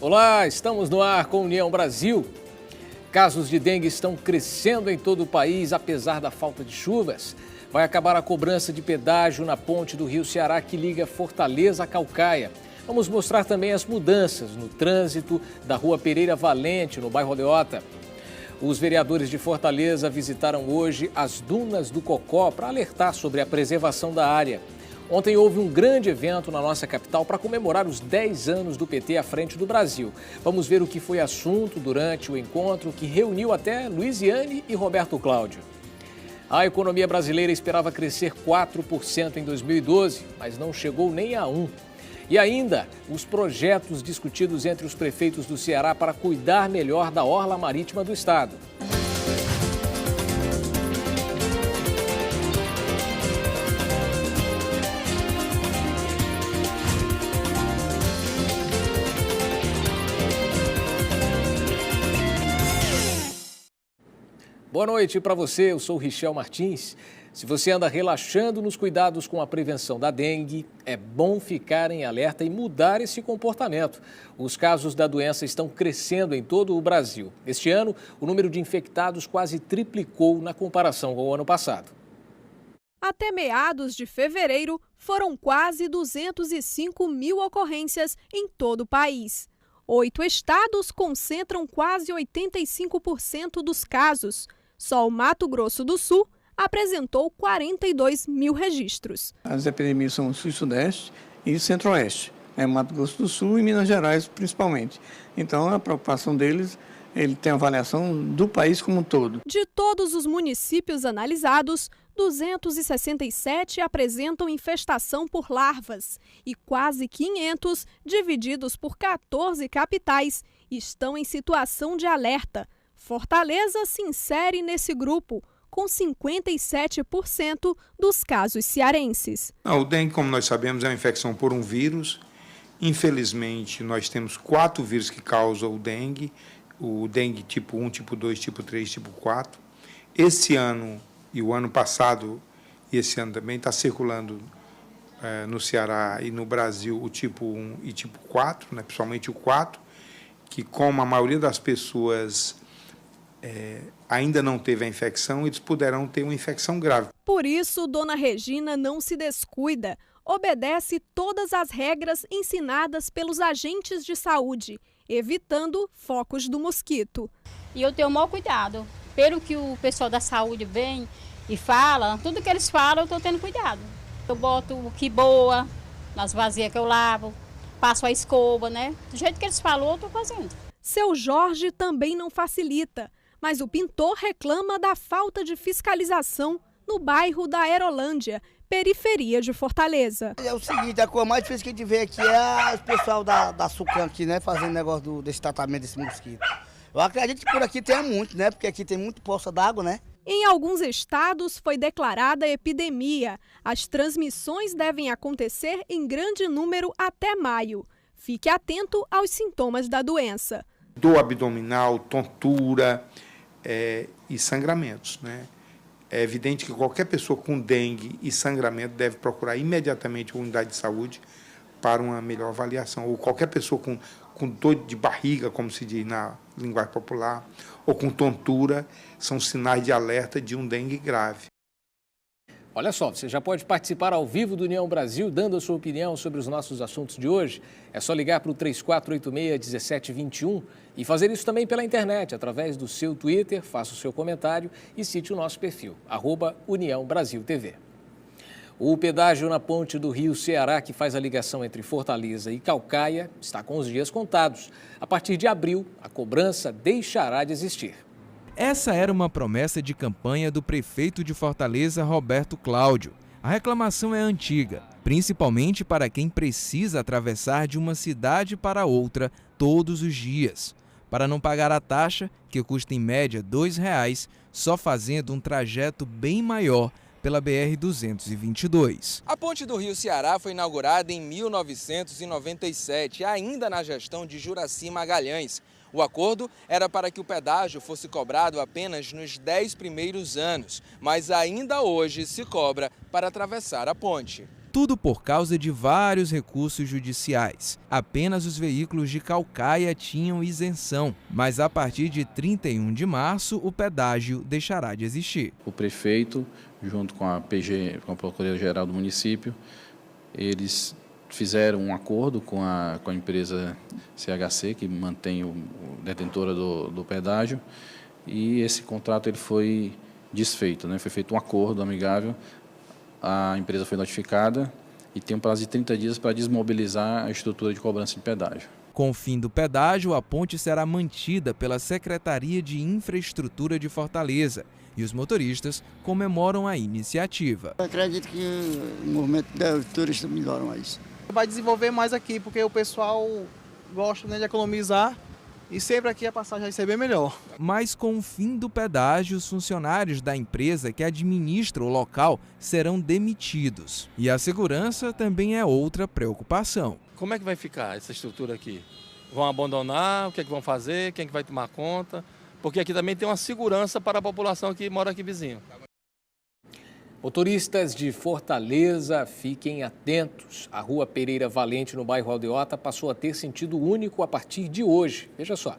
Olá, estamos no ar com União Brasil. Casos de dengue estão crescendo em todo o país, apesar da falta de chuvas. Vai acabar a cobrança de pedágio na ponte do Rio Ceará que liga Fortaleza a Caucaia. Vamos mostrar também as mudanças no trânsito da Rua Pereira Valente, no bairro Aldeota. Os vereadores de Fortaleza visitaram hoje as dunas do Cocó para alertar sobre a preservação da área. Ontem houve um grande evento na nossa capital para comemorar os 10 anos do PT à frente do Brasil. Vamos ver o que foi assunto durante o encontro que reuniu até Luiziane e Roberto Cláudio. A economia brasileira esperava crescer 4% em 2012, mas não chegou nem a 1%. E ainda, os projetos discutidos entre os prefeitos do Ceará para cuidar melhor da orla marítima do estado. Boa noite para você, eu sou o Richel Martins. Se você anda relaxando nos cuidados com a prevenção da dengue, é bom ficar em alerta e mudar esse comportamento. Os casos da doença estão crescendo em todo o Brasil. Este ano, o número de infectados quase triplicou na comparação com o ano passado. Até meados de fevereiro, foram quase 205 mil ocorrências em todo o país. 8 estados concentram quase 85% dos casos. Só o Mato Grosso do Sul apresentou 42 mil registros. As epidemias são Sul e Sudeste e Centro-Oeste, Mato Grosso do Sul e Minas Gerais principalmente. Então a preocupação deles, ele tem a avaliação do país como um todo. De todos os municípios analisados, 267 apresentam infestação por larvas e quase 500, divididos por 14 capitais, estão em situação de alerta. Fortaleza se insere nesse grupo, com 57% dos casos cearenses. O dengue, como nós sabemos, é uma infecção por um vírus. Infelizmente, nós temos 4 vírus que causam o dengue tipo 1, tipo 2, tipo 3, tipo 4. Esse ano e o ano passado, e esse ano também, está circulando no Ceará e no Brasil o tipo 1 e tipo 4, né, principalmente o 4, que como a maioria das pessoas ainda não teve a infecção, eles poderão ter uma infecção grave. Por isso, Dona Regina não se descuida, obedece todas as regras ensinadas pelos agentes de saúde, evitando focos do mosquito. E eu tenho o maior cuidado. Pelo que o pessoal da saúde vem e fala, tudo que eles falam eu estou tendo cuidado. Eu boto o que boa nas vasilhas que eu lavo, passo a escova, né? Do jeito que eles falam, eu estou fazendo. Seu Jorge também não facilita, mas o pintor reclama da falta de fiscalização no bairro da Aerolândia, periferia de Fortaleza. É o seguinte, a coisa mais difícil que a gente vê aqui é o pessoal da Sucan aqui, né, fazendo negócio desse tratamento desse mosquito. Eu acredito que por aqui tem muito, né, porque aqui tem muito poça d'água, né. Em alguns estados foi declarada epidemia. As transmissões devem acontecer em grande número até maio. Fique atento aos sintomas da doença. Dor abdominal, tontura e sangramentos, né? É evidente que qualquer pessoa com dengue e sangramento deve procurar imediatamente a unidade de saúde para uma melhor avaliação. Ou qualquer pessoa com dor de barriga, como se diz na linguagem popular, ou com tontura, são sinais de alerta de um dengue grave. Olha só, você já pode participar ao vivo do União Brasil, dando a sua opinião sobre os nossos assuntos de hoje. É só ligar para o 3486-1721 e fazer isso também pela internet, através do seu Twitter, faça o seu comentário e cite o nosso perfil, @UniãoBrasilTV. O pedágio na ponte do Rio Ceará, que faz a ligação entre Fortaleza e Caucaia, está com os dias contados. A partir de abril, a cobrança deixará de existir. Essa era uma promessa de campanha do prefeito de Fortaleza, Roberto Cláudio. A reclamação é antiga, principalmente para quem precisa atravessar de uma cidade para outra todos os dias. Para não pagar a taxa, que custa em média R$ 2,00, só fazendo um trajeto bem maior pela BR-222. A ponte do Rio Ceará foi inaugurada em 1997, ainda na gestão de Juraci Magalhães. O acordo era para que o pedágio fosse cobrado apenas nos 10 primeiros anos, mas ainda hoje se cobra para atravessar a ponte. Tudo por causa de vários recursos judiciais. Apenas os veículos de Caucaia tinham isenção, mas a partir de 31 de março o pedágio deixará de existir. O prefeito, junto com a PG, com a Procuradoria-Geral do município, eles fizeram um acordo com a empresa CHC, que mantém o detentora do pedágio, e esse contrato ele foi desfeito, né? Foi feito um acordo amigável, a empresa foi notificada e tem um prazo de 30 dias para desmobilizar a estrutura de cobrança de pedágio. Com o fim do pedágio, a ponte será mantida pela Secretaria de Infraestrutura de Fortaleza e os motoristas comemoram a iniciativa. Eu acredito que o movimento dos turistas melhoram isso. Vai desenvolver mais aqui, porque o pessoal gosta, né, de economizar e sempre aqui a passagem vai ser bem melhor. Mas com o fim do pedágio, os funcionários da empresa que administra o local serão demitidos. E a segurança também é outra preocupação. Como é que vai ficar essa estrutura aqui? Vão abandonar? O que é que vão fazer? Quem é que vai tomar conta? Porque aqui também tem uma segurança para a população que mora aqui vizinho. Motoristas de Fortaleza, fiquem atentos. A Rua Pereira Valente, no bairro Aldeota, passou a ter sentido único a partir de hoje. Veja só.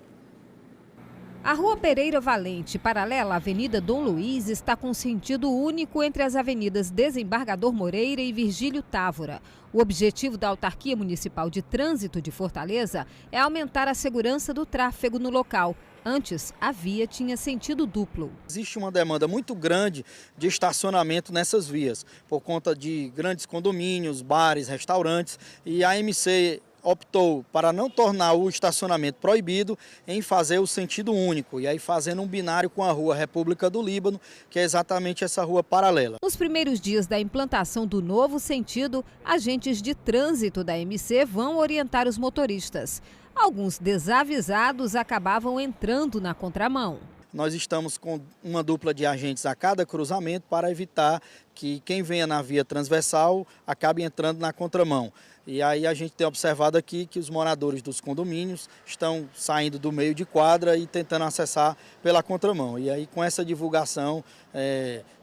A Rua Pereira Valente, paralela à Avenida Dom Luiz, está com sentido único entre as avenidas Desembargador Moreira e Virgílio Távora. O objetivo da Autarquia Municipal de Trânsito de Fortaleza é aumentar a segurança do tráfego no local. Antes, a via tinha sentido duplo. Existe uma demanda muito grande de estacionamento nessas vias, por conta de grandes condomínios, bares, restaurantes, e a MC optou para não tornar o estacionamento proibido em fazer o sentido único, e aí fazendo um binário com a Rua República do Líbano, que é exatamente essa rua paralela. Nos primeiros dias da implantação do novo sentido, agentes de trânsito da MC vão orientar os motoristas. Alguns desavisados acabavam entrando na contramão. Nós estamos com uma dupla de agentes a cada cruzamento para evitar que quem venha na via transversal acabe entrando na contramão. E aí a gente tem observado aqui que os moradores dos condomínios estão saindo do meio de quadra e tentando acessar pela contramão. E aí com essa divulgação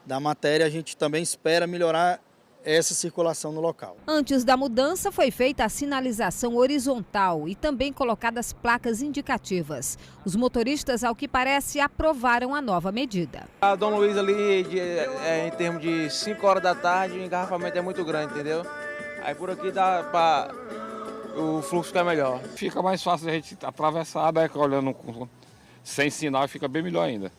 da matéria a gente também espera melhorar essa circulação no local. Antes da mudança foi feita a sinalização horizontal e também colocadas placas indicativas. Os motoristas, ao que parece, aprovaram a nova medida. A Dom Luiz ali, em termos de 5 horas da tarde, o engarrafamento é muito grande, entendeu? Aí por aqui dá para o fluxo ficar melhor. Fica mais fácil a gente atravessar, né, olhando sem sinal, fica bem melhor ainda.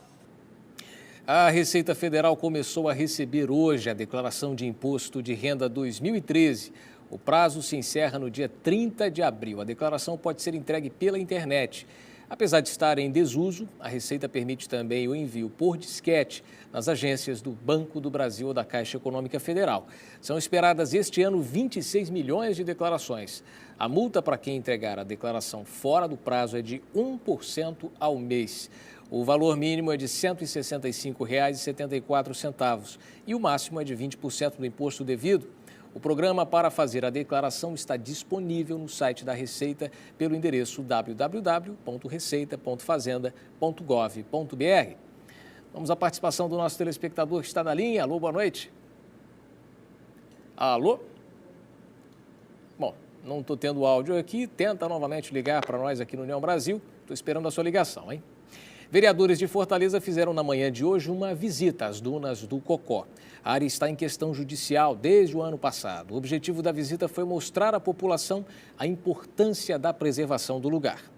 A Receita Federal começou a receber hoje a declaração de imposto de renda 2013. O prazo se encerra no dia 30 de abril. A declaração pode ser entregue pela internet. Apesar de estar em desuso, a Receita permite também o envio por disquete nas agências do Banco do Brasil ou da Caixa Econômica Federal. São esperadas este ano 26 milhões de declarações. A multa para quem entregar a declaração fora do prazo é de 1% ao mês. O valor mínimo é de R$ 165,74 e o máximo é de 20% do imposto devido. O programa para fazer a declaração está disponível no site da Receita pelo endereço www.receita.fazenda.gov.br. Vamos à participação do nosso telespectador que está na linha. Alô, boa noite. Alô? Bom, não estou tendo áudio aqui. Tenta novamente ligar para nós aqui no União Brasil. Estou esperando a sua ligação, hein? Vereadores de Fortaleza fizeram na manhã de hoje uma visita às dunas do Cocó. A área está em questão judicial desde o ano passado. O objetivo da visita foi mostrar à população a importância da preservação do lugar.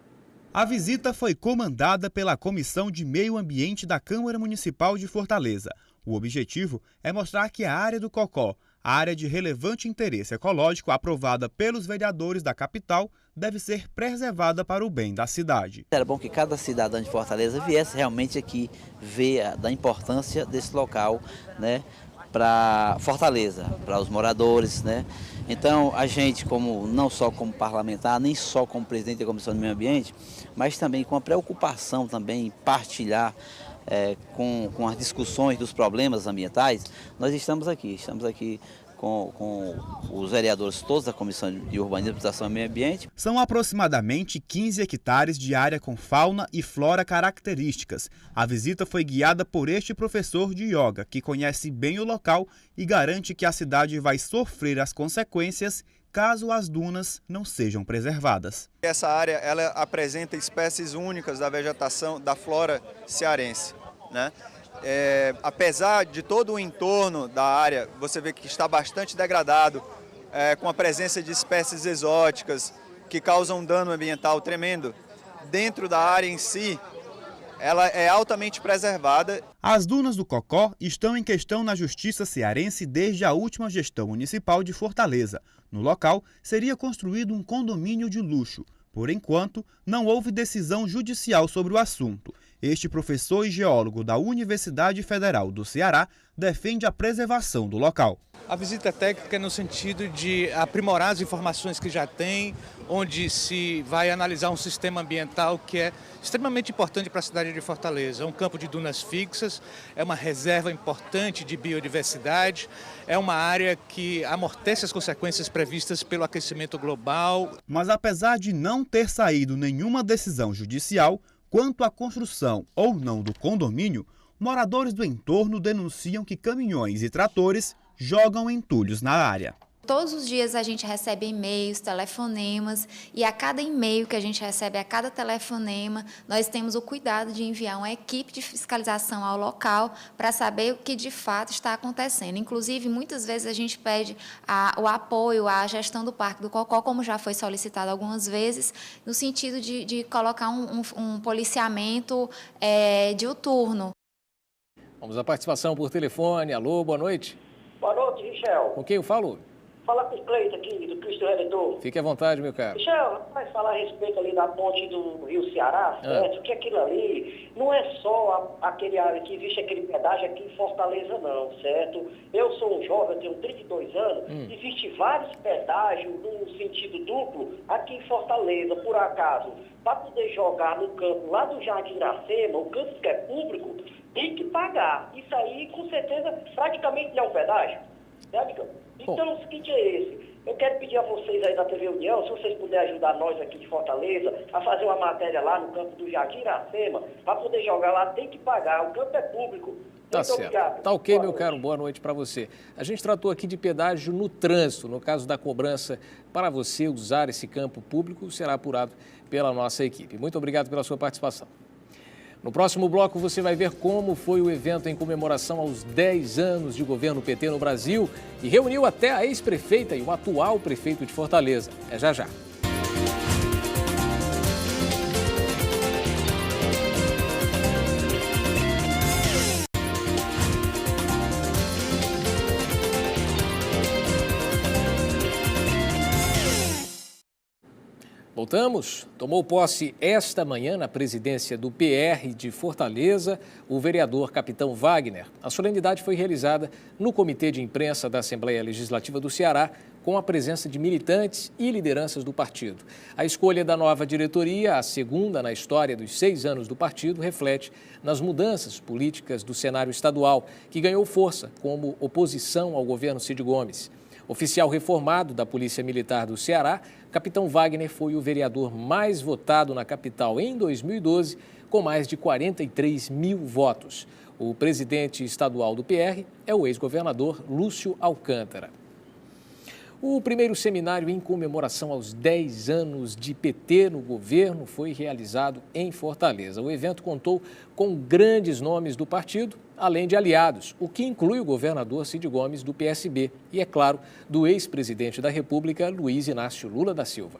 A visita foi comandada pela Comissão de Meio Ambiente da Câmara Municipal de Fortaleza. O objetivo é mostrar que a área do Cocó, a área de relevante interesse ecológico aprovada pelos vereadores da capital, deve ser preservada para o bem da cidade. Era bom que cada cidadão de Fortaleza viesse realmente aqui ver da importância desse local, né, para Fortaleza, para os moradores, né? Então a gente, não só como parlamentar, nem só como presidente da Comissão de Meio Ambiente, mas também com a preocupação também em partilhar com as discussões dos problemas ambientais, nós estamos aqui com os vereadores todos da Comissão de Urbanismo, Habitação e Meio Ambiente. São aproximadamente 15 hectares de área com fauna e flora características. A visita foi guiada por este professor de yoga, que conhece bem o local e garante que a cidade vai sofrer as consequências caso as dunas não sejam preservadas. Essa área ela apresenta espécies únicas da vegetação, da flora cearense, né? Apesar de todo o entorno da área, você vê que está bastante degradado, com a presença de espécies exóticas que causam dano ambiental tremendo, dentro da área em si, ela é altamente preservada. As dunas do Cocó estão em questão na Justiça cearense desde a última gestão municipal de Fortaleza. No local, seria construído um condomínio de luxo. Por enquanto, não houve decisão judicial sobre o assunto. Este professor e geólogo da Universidade Federal do Ceará defende a preservação do local. A visita técnica é no sentido de aprimorar as informações que já tem, onde se vai analisar um sistema ambiental que é extremamente importante para a cidade de Fortaleza. É um campo de dunas fixas, é uma reserva importante de biodiversidade, é uma área que amortece as consequências previstas pelo aquecimento global. Mas apesar de não ter saído nenhuma decisão judicial quanto à construção ou não do condomínio, moradores do entorno denunciam que caminhões e tratores jogam entulhos na área. Todos os dias a gente recebe e-mails, telefonemas, e a cada e-mail que a gente recebe, a cada telefonema, nós temos o cuidado de enviar uma equipe de fiscalização ao local para saber o que de fato está acontecendo. Inclusive, muitas vezes a gente pede o apoio à gestão do Parque do Cocó, como já foi solicitado algumas vezes, no sentido de colocar um policiamento diuturno. Vamos à participação por telefone. Alô, boa noite. Boa noite, Michel. Com quem eu falo? Fala com o Cleito aqui, do Cristo Redentor. Fique à vontade, meu caro. Michel, vai falar a respeito ali da ponte do Rio Ceará, certo? Porque aquilo ali não é só aquele área que existe aquele pedágio aqui em Fortaleza, não, certo? Eu sou um jovem, eu tenho 32 anos, existe vários pedágios no sentido duplo aqui em Fortaleza, por acaso. Para poder jogar no campo lá do Jardim Iracema, o campo que é público, tem que pagar. Isso aí, com certeza, praticamente não é um pedágio. Certo? Então, o seguinte é esse. Eu quero pedir a vocês aí da TV União, se vocês puderem ajudar nós aqui de Fortaleza, a fazer uma matéria lá no campo do Jardim Iracema, para poder jogar lá, tem que pagar. O campo é público. Tá certo. Obrigado. Tá ok, meu caro. Boa noite para você. A gente tratou aqui de pedágio no trânsito. No caso da cobrança para você usar esse campo público, será apurado pela nossa equipe. Muito obrigado pela sua participação. No próximo bloco você vai ver como foi o evento em comemoração aos 10 anos de governo PT no Brasil e reuniu até a ex-prefeita e o atual prefeito de Fortaleza. É já já. Voltamos. Tomou posse esta manhã na presidência do PR de Fortaleza o vereador Capitão Wagner. A solenidade foi realizada no Comitê de Imprensa da Assembleia Legislativa do Ceará, com a presença de militantes e lideranças do partido. A escolha da nova diretoria, a segunda na história dos 6 anos do partido, reflete nas mudanças políticas do cenário estadual, que ganhou força como oposição ao governo Cid Gomes. Oficial reformado da Polícia Militar do Ceará, Capitão Wagner foi o vereador mais votado na capital em 2012, com mais de 43 mil votos. O presidente estadual do PR é o ex-governador Lúcio Alcântara. O primeiro seminário em comemoração aos 10 anos de PT no governo foi realizado em Fortaleza. O evento contou com grandes nomes do partido, além de aliados, o que inclui o governador Cid Gomes do PSB e, é claro, do ex-presidente da República, Luiz Inácio Lula da Silva.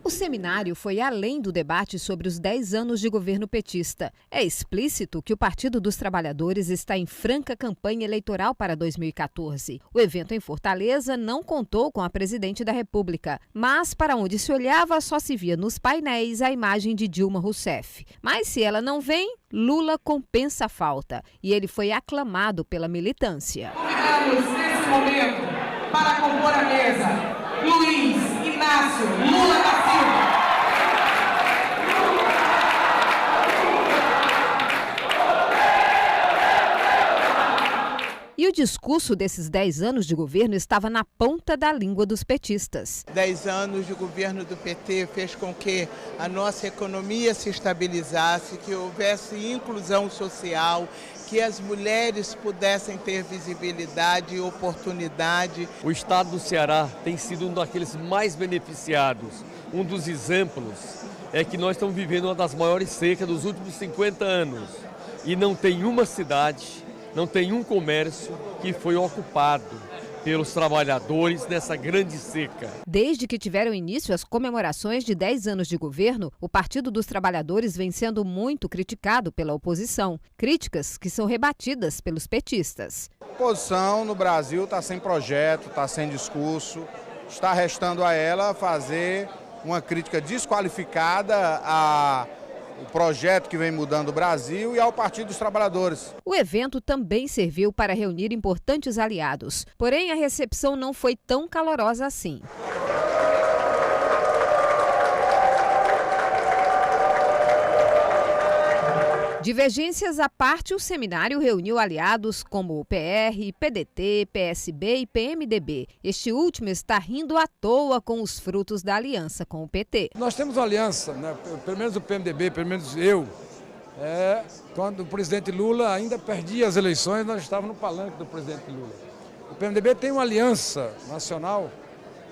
O seminário foi além do debate sobre os 10 anos de governo petista. É explícito que o Partido dos Trabalhadores está em franca campanha eleitoral para 2014. O evento em Fortaleza não contou com a presidente da República, mas para onde se olhava só se via nos painéis a imagem de Dilma Rousseff. Mas se ela não vem, Lula compensa a falta e ele foi aclamado pela militância. Convidamos nesse momento para compor a mesa Luiz Inácio Lula da Silva. E E o discurso desses 10 anos de governo estava na ponta da língua dos petistas. 10 anos de governo do PT fez com que a nossa economia se estabilizasse, que houvesse inclusão social, que as mulheres pudessem ter visibilidade e oportunidade. O estado do Ceará tem sido um daqueles mais beneficiados. Um dos exemplos é que nós estamos vivendo uma das maiores secas dos últimos 50 anos. E não tem uma cidade, não tem um comércio que foi ocupado pelos trabalhadores nessa grande seca. Desde que tiveram início as comemorações de 10 anos de governo, o Partido dos Trabalhadores vem sendo muito criticado pela oposição. Críticas que são rebatidas pelos petistas. A oposição no Brasil está sem projeto, está sem discurso. Está restando a ela fazer uma crítica desqualificada ao projeto que vem mudando o Brasil e ao Partido dos Trabalhadores. O evento também serviu para reunir importantes aliados, porém a recepção não foi tão calorosa assim. Divergências à parte, o seminário reuniu aliados como o PR, PDT, PSB e PMDB. Este último está rindo à toa com os frutos da aliança com o PT. Nós temos uma aliança, né? Pelo menos o PMDB, pelo menos eu. Quando o presidente Lula ainda perdia as eleições, nós estávamos no palanque do presidente Lula. O PMDB tem uma aliança nacional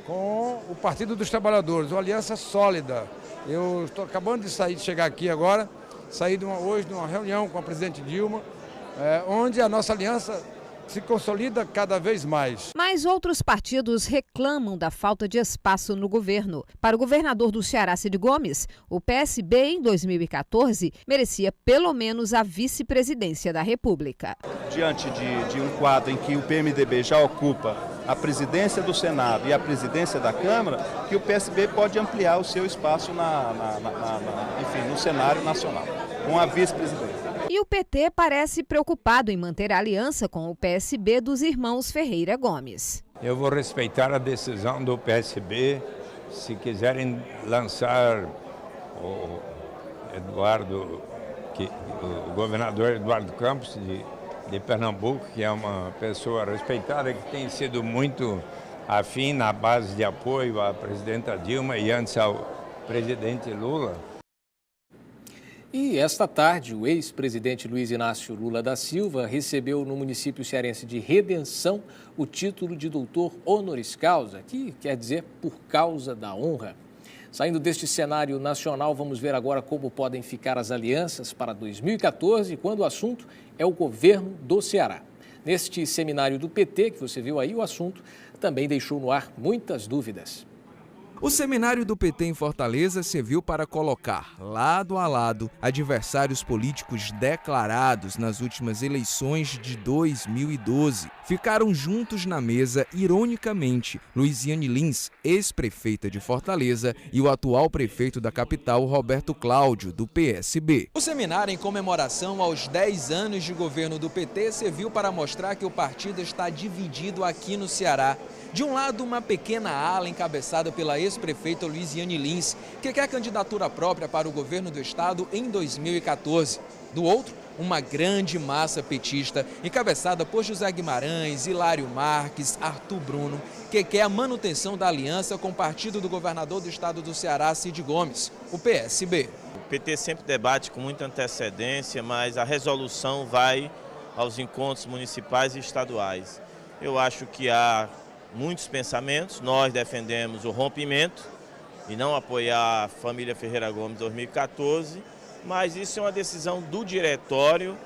com o Partido dos Trabalhadores, uma aliança sólida. Eu estou acabando de chegar aqui agora, saí hoje de uma reunião com a presidente Dilma, onde a nossa aliança se consolida cada vez mais. Mas outros partidos reclamam da falta de espaço no governo. Para o governador do Ceará, Cid Gomes, o PSB, em 2014, merecia pelo menos a vice-presidência da República. Diante de um quadro em que o PMDB já ocupa a presidência do Senado e a presidência da Câmara, que o PSB pode ampliar o seu espaço no cenário nacional, com a vice-presidência. E o PT parece preocupado em manter a aliança com o PSB dos irmãos Ferreira Gomes. Eu vou respeitar a decisão do PSB. Se quiserem lançar o governador Eduardo Campos de Pernambuco, que é uma pessoa respeitada, que tem sido muito afim na base de apoio à presidenta Dilma e antes ao presidente Lula. E esta tarde, o ex-presidente Luiz Inácio Lula da Silva recebeu no município cearense de Redenção o título de doutor honoris causa, que quer dizer por causa da honra. Saindo deste cenário nacional, vamos ver agora como podem ficar as alianças para 2014, quando o assunto é o governo do Ceará. Neste seminário do PT, que você viu aí, o assunto também deixou no ar muitas dúvidas. O seminário do PT em Fortaleza serviu para colocar lado a lado adversários políticos declarados nas últimas eleições de 2012. Ficaram juntos na mesa, ironicamente, Luiziane Lins, ex-prefeita de Fortaleza, e o atual prefeito da capital, Roberto Cláudio, do PSB. O seminário em comemoração aos 10 anos de governo do PT serviu para mostrar que o partido está dividido aqui no Ceará. De um lado, uma pequena ala encabeçada pela ex-prefeita Luiziane Lins, que quer candidatura própria para o governo do estado em 2014. Do outro, uma grande massa petista, encabeçada por José Guimarães, Hilário Marques, Arthur Bruno, que quer a manutenção da aliança com o partido do governador do estado do Ceará, Cid Gomes, o PSB. O PT sempre debate com muita antecedência, mas a resolução vai aos encontros municipais e estaduais. Eu acho que há muitos pensamentos, nós defendemos o rompimento e não apoiar a família Ferreira Gomes em 2014, mas isso é uma decisão do diretório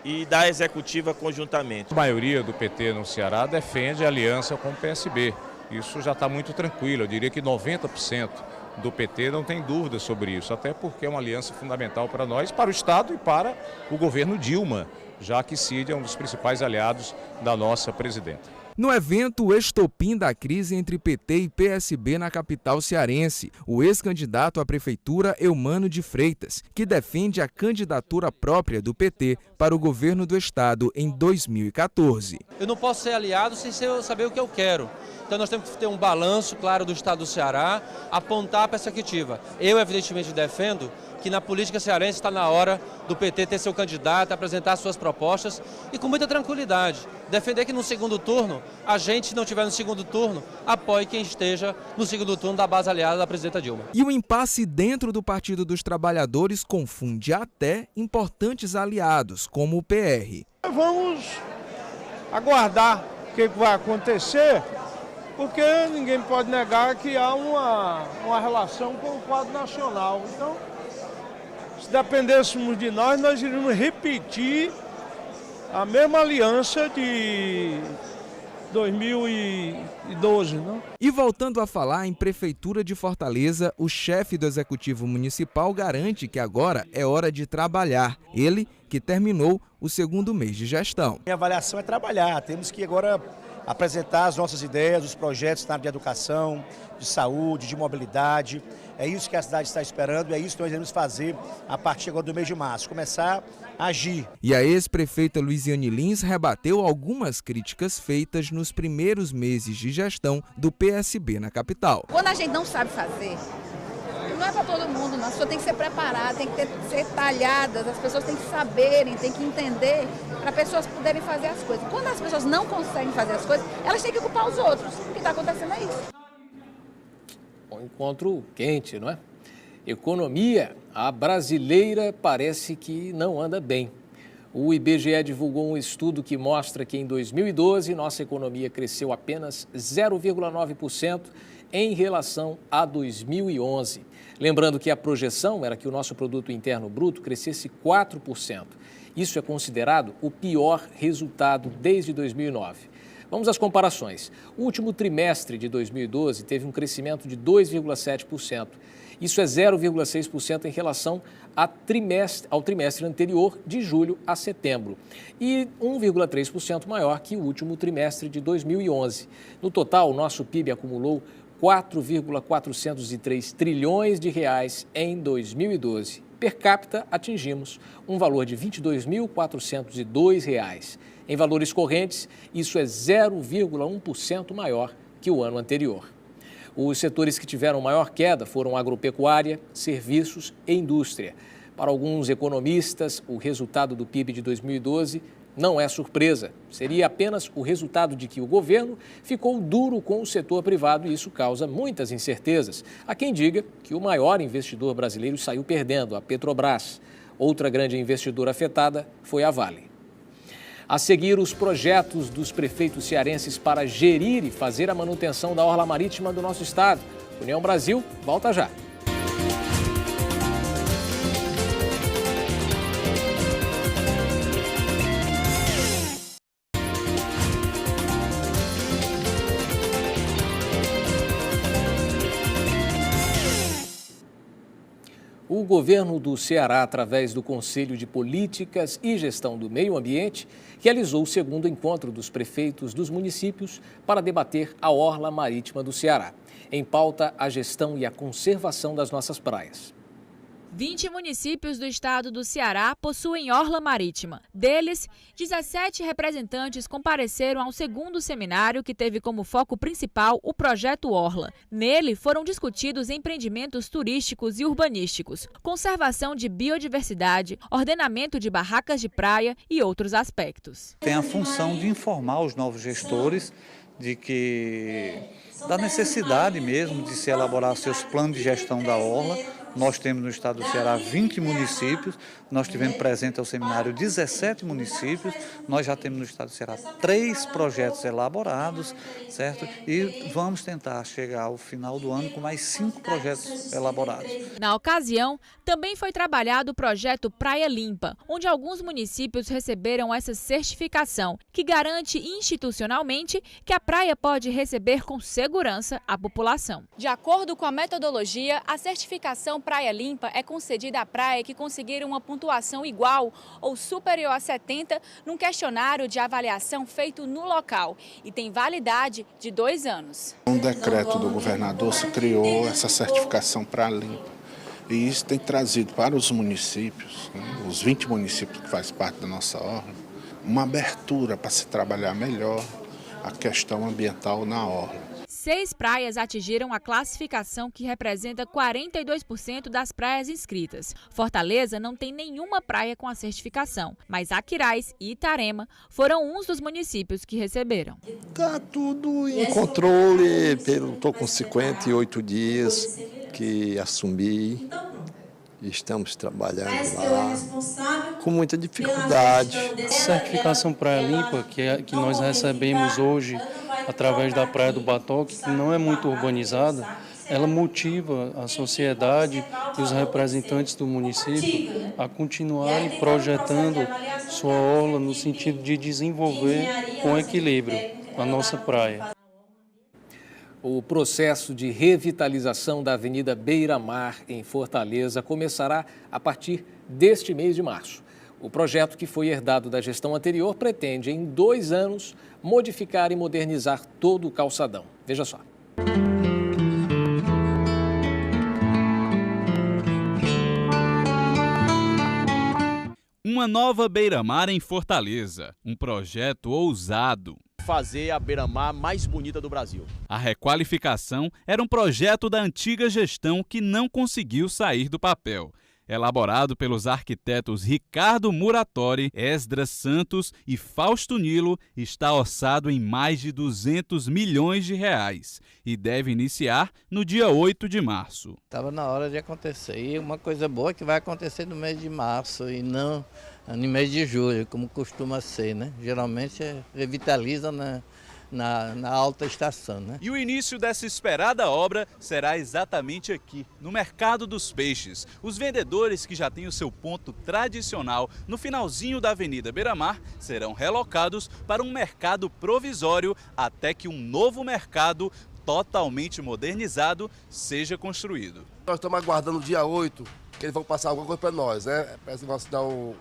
e da executiva conjuntamente. A maioria do PT no Ceará defende a aliança com o PSB, isso já está muito tranquilo, eu diria que 90% do PT não tem dúvida sobre isso, até porque é uma aliança fundamental para nós, para o Estado e para o governo Dilma, já que Cid é um dos principais aliados da nossa presidenta. No evento, o estopim da crise entre PT e PSB na capital cearense, o ex-candidato à prefeitura Eumano de Freitas, que defende a candidatura própria do PT para o governo do estado em 2014. Eu não posso ser aliado sem saber o que eu quero. Então nós temos que ter um balanço claro do estado do Ceará, apontar a perspectiva. Eu, evidentemente, defendo que na política cearense está na hora do PT ter seu candidato, apresentar suas propostas e com muita tranquilidade. defender que no segundo turno, a gente, se não estiver no segundo turno, apoie quem esteja no segundo turno da base aliada da presidenta Dilma. E o impasse dentro do Partido dos Trabalhadores confunde até importantes aliados, como o PR. Vamos aguardar o que vai acontecer, porque ninguém pode negar que há uma relação com o quadro nacional. Então, se dependêssemos de nós iríamos repetir a mesma aliança de 2012, não? E voltando a falar em Prefeitura de Fortaleza, o chefe do Executivo Municipal garante que agora é hora de trabalhar. Ele que terminou o segundo mês de gestão. A avaliação é trabalhar, temos que agora apresentar as nossas ideias, os projetos na área de educação, de saúde, de mobilidade. É isso que a cidade está esperando, é isso que nós iremos fazer a partir agora do mês de março, começar a agir. E a ex-prefeita Luiziane Lins rebateu algumas críticas feitas nos primeiros meses de gestão do PSB na capital. Quando a gente não sabe fazer, não é para todo mundo, não. As pessoas têm que ser preparadas, têm que ser talhadas, as pessoas têm que saberem, têm que entender, para as pessoas poderem fazer as coisas. Quando as pessoas não conseguem fazer as coisas, elas têm que culpar os outros. O que está acontecendo é isso. Um encontro quente, não é? Economia, a brasileira parece que não anda bem. O IBGE divulgou um estudo que mostra que em 2012 nossa economia cresceu apenas 0,9% em relação a 2011. Lembrando que a projeção era que o nosso produto interno bruto crescesse 4%. Isso é considerado o pior resultado desde 2009. Vamos às comparações. O último trimestre de 2012 teve um crescimento de 2,7%. Isso é 0,6% em relação ao trimestre anterior, de julho a setembro, e 1,3% maior que o último trimestre de 2011. No total, o nosso PIB acumulou 4,403 trilhões de reais em 2012. Per capita, atingimos um valor de R$ 22.402. Em valores correntes, isso é 0,1% maior que o ano anterior. Os setores que tiveram maior queda foram agropecuária, serviços e indústria. Para alguns economistas, o resultado do PIB de 2012 não é surpresa. Seria apenas o resultado de que o governo ficou duro com o setor privado e isso causa muitas incertezas. Há quem diga que o maior investidor brasileiro saiu perdendo, a Petrobras. Outra grande investidora afetada foi a Vale. A seguir, os projetos dos prefeitos cearenses para gerir e fazer a manutenção da orla marítima do nosso estado. União Brasil, volta já. O governo do Ceará, através do Conselho de Políticas e Gestão do Meio Ambiente, realizou o segundo encontro dos prefeitos dos municípios para debater a orla marítima do Ceará. Em pauta, a gestão e a conservação das nossas praias. 20 municípios do estado do Ceará possuem orla marítima. Deles, 17 representantes compareceram ao segundo seminário que teve como foco principal o projeto Orla. Nele foram discutidos empreendimentos turísticos e urbanísticos, conservação de biodiversidade, ordenamento de barracas de praia e outros aspectos. Tem a função de informar os novos gestores da necessidade mesmo de se elaborar seus planos de gestão da orla. Nós temos no estado do Ceará 20 municípios, nós tivemos presente ao seminário 17 municípios, nós já temos no estado do Ceará 3 projetos elaborados, certo? E vamos tentar chegar ao final do ano com mais 5 projetos elaborados. Na ocasião, também foi trabalhado o projeto Praia Limpa, onde alguns municípios receberam essa certificação, que garante institucionalmente que a praia pode receber com segurança a população. De acordo com a metodologia, a certificação Praia Limpa é concedida à praia que conseguiram uma pontuação igual ou superior a 70 num questionário de avaliação feito no local e tem validade de 2 anos. Um decreto do governador se criou essa certificação Praia Limpa e isso tem trazido para os municípios, os 20 municípios que fazem parte da nossa orla, uma abertura para se trabalhar melhor a questão ambiental na orla. 6 praias atingiram a classificação que representa 42% das praias inscritas. Fortaleza não tem nenhuma praia com a certificação, mas Aquiraz e Itarema foram uns dos municípios que receberam. Está tudo em controle, estou com 58 dias que assumi. Estamos trabalhando lá com muita dificuldade. Certificação Praia Limpa, que nós recebemos hoje através da Praia do Batoque, que não é muito urbanizada, ela motiva a sociedade e os representantes do município a continuarem projetando sua orla no sentido de desenvolver com equilíbrio a nossa praia. O processo de revitalização da Avenida Beira-Mar, em Fortaleza, começará a partir deste mês de março. O projeto, que foi herdado da gestão anterior, pretende, em 2 anos, modificar e modernizar todo o calçadão. Veja só. Uma nova beira-mar em Fortaleza, um projeto ousado. Fazer a beira-mar mais bonita do Brasil. A requalificação era um projeto da antiga gestão que não conseguiu sair do papel. Elaborado pelos arquitetos Ricardo Muratori, Esdras Santos e Fausto Nilo, está orçado em mais de 200 milhões de reais e deve iniciar no dia 8 de março. Estava na hora de acontecer, e uma coisa boa que vai acontecer no mês de março e não no mês de julho, como costuma ser, né? Geralmente revitaliza na alta estação, né? E o início dessa esperada obra será exatamente aqui, no Mercado dos Peixes. Os vendedores, que já têm o seu ponto tradicional no finalzinho da Avenida Beira-Mar, serão relocados para um mercado provisório até que um novo mercado totalmente modernizado seja construído. Nós estamos aguardando o dia 8, que eles vão passar alguma coisa para nós, né? Parece que vão assinar um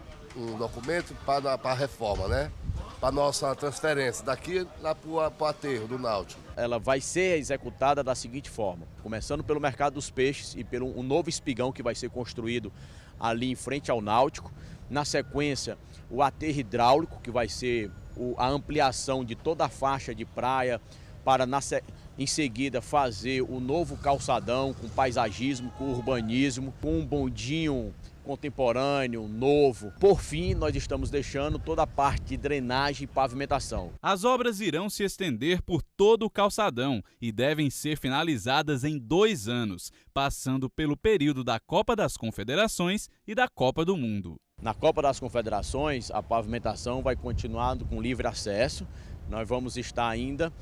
documento para a reforma, né? Para a nossa transferência, daqui lá para o aterro do Náutico. Ela vai ser executada da seguinte forma, começando pelo Mercado dos Peixes e pelo um novo espigão que vai ser construído ali em frente ao Náutico. Na sequência, o aterro hidráulico, que vai ser a ampliação de toda a faixa de praia, para em seguida fazer o novo calçadão com paisagismo, com urbanismo, com um bondinho contemporâneo, novo. Por fim, nós estamos deixando toda a parte de drenagem e pavimentação. As obras irão se estender por todo o calçadão e devem ser finalizadas em 2 anos, passando pelo período da Copa das Confederações e da Copa do Mundo. Na Copa das Confederações, a pavimentação vai continuar com livre acesso. Nós vamos estar ainda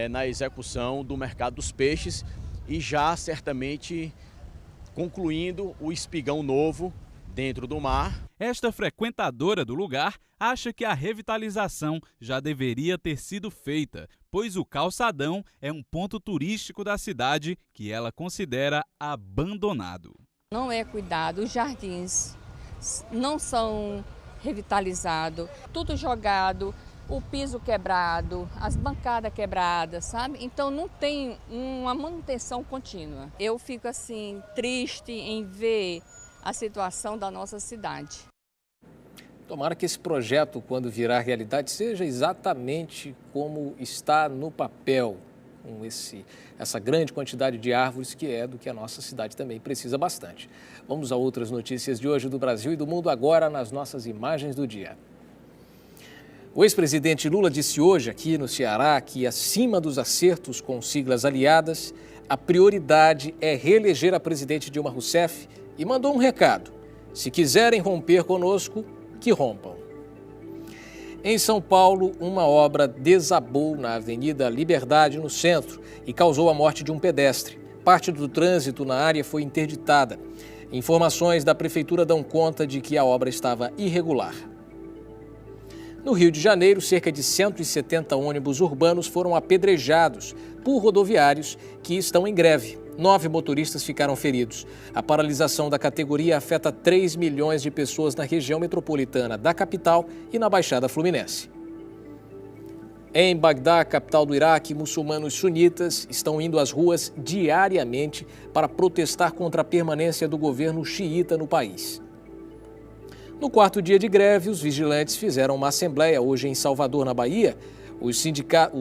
na execução do Mercado dos Peixes e já certamente concluindo o espigão novo dentro do mar. Esta frequentadora do lugar acha que a revitalização já deveria ter sido feita, pois o calçadão é um ponto turístico da cidade que ela considera abandonado. Não é cuidado, os jardins não são revitalizados, tudo jogado, o piso quebrado, as bancadas quebradas, sabe? Então não tem uma manutenção contínua. Eu fico assim triste em ver a situação da nossa cidade. Tomara que esse projeto, quando virar realidade, seja exatamente como está no papel, com essa grande quantidade de árvores, que é do que a nossa cidade também precisa bastante. Vamos a outras notícias de hoje do Brasil e do mundo agora nas nossas imagens do dia. O ex-presidente Lula disse hoje aqui no Ceará que, acima dos acertos com siglas aliadas, a prioridade é reeleger a presidente Dilma Rousseff e mandou um recado: se quiserem romper conosco, que rompam. Em São Paulo, uma obra desabou na Avenida Liberdade, no centro, e causou a morte de um pedestre. Parte do trânsito na área foi interditada. Informações da prefeitura dão conta de que a obra estava irregular. No Rio de Janeiro, cerca de 170 ônibus urbanos foram apedrejados por rodoviários que estão em greve. 9 motoristas ficaram feridos. A paralisação da categoria afeta 3 milhões de pessoas na região metropolitana da capital e na Baixada Fluminense. Em Bagdá, capital do Iraque, muçulmanos sunitas estão indo às ruas diariamente para protestar contra a permanência do governo xiita no país. No 4º dia de greve, os vigilantes fizeram uma assembleia hoje em Salvador, na Bahia. O sindicato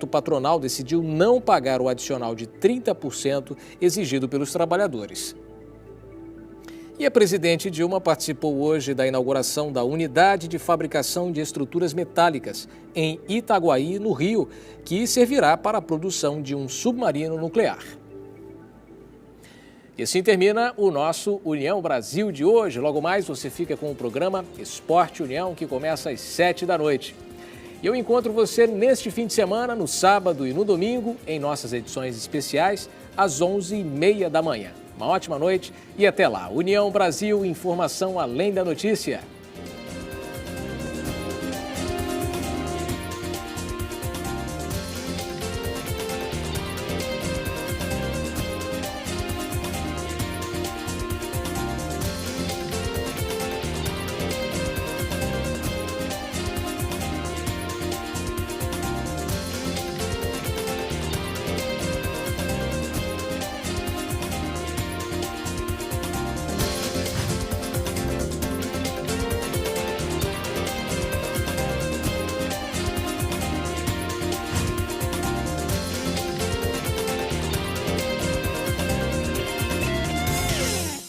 patronal decidiu não pagar o adicional de 30% exigido pelos trabalhadores. E a presidente Dilma participou hoje da inauguração da unidade de fabricação de estruturas metálicas em Itaguaí, no Rio, que servirá para a produção de um submarino nuclear. E assim termina o nosso União Brasil de hoje. Logo mais você fica com o programa Esporte União, que começa às 7 da noite. E eu encontro você neste fim de semana, no sábado e no domingo, em nossas edições especiais, às 11h30 da manhã. Uma ótima noite e até lá. União Brasil, informação além da notícia.